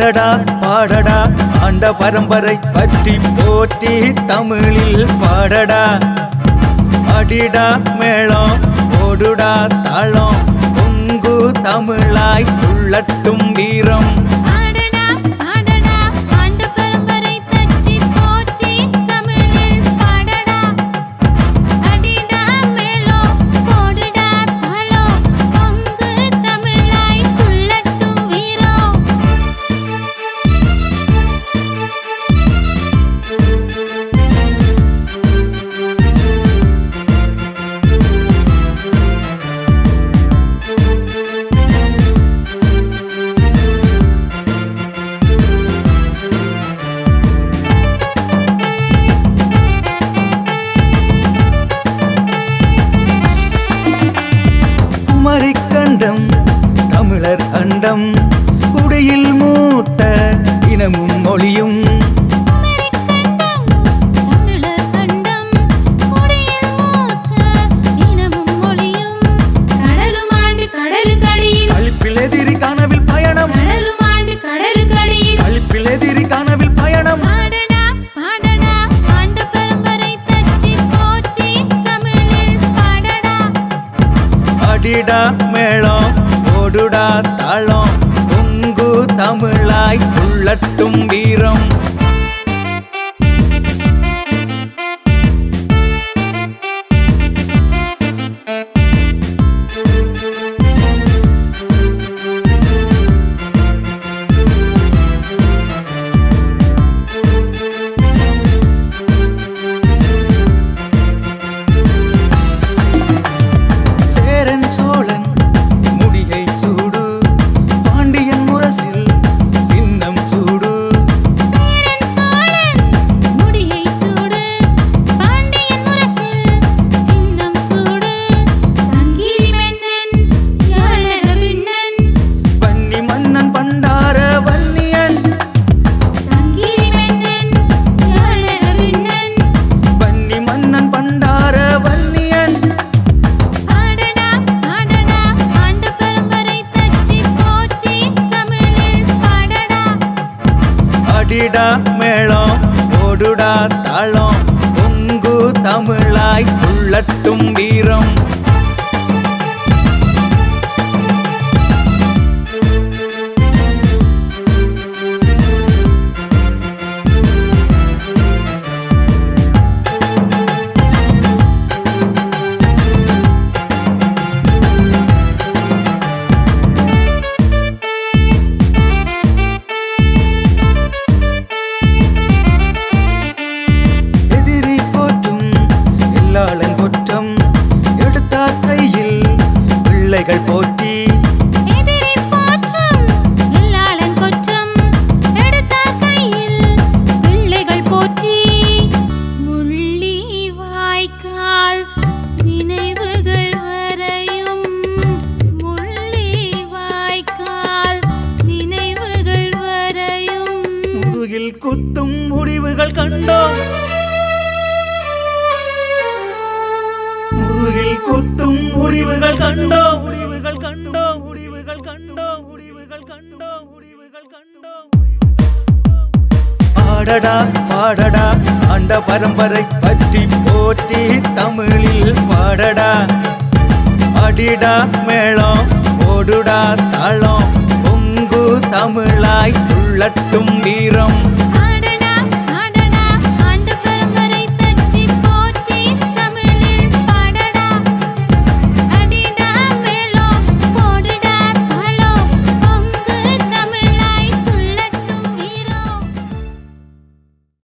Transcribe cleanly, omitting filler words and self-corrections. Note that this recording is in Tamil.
பாடடா பாடடா ஆண்ட பரம்பரை பற்றி போற்றி தமிழில் பாடடா. அடிடா மேளம் ஓடுடா தாளம் பொங்கு தமிழாய் துள்ளட்டும் வீரம். குமரிக்கண்டம் தமிழர் அண்டம் குடியில் மூத்த இனமும் மொழியும். கழிப்பில் எதிரி கனவில் பயணம், கழிப்பில் எதிரி கனவில் பயணம். அடிடா மேளம் ஓடுடா தாளம் பொங்கு தமிழாய் துள்ளட்டும் வீரம். அடிடா மேளம் ஓடுடா தாளம் பொங்கு தமிழாய் துள்ளட்டும் வீரம். குற்றம் எடுத்தார் கையில் பிள்ளைகள் போற்றி, எதிரி போற்றும் எல்லாளன் குற்றம் எடுத்தார் கையில் பிள்ளைகள் போற்றி. முள்ளி வாய்க்கால் நினைவுகள் வரையும், முள்ளி வாய்க்கால் நினைவுகள் வரையும். முதுகில் குத்தும் முடிவுகள் கண்டோம், முதுகில் குத்தும் முடிவுகள் கண்டோம், முடிவுகள் கண்டோம், முடிவுகள் கண்டோம், முடிவுகள் கண்டோம், முடிவுகள் கண்டோம். பாடடா பாடடா ஆண்ட பரம்பரை பற்றி போற்றி தமிழில் பாடடா. அடிடா மேளம் ஓடுடா தாளம் பொங்கு தமிழாய் துள்ளட்டும் வீரம்.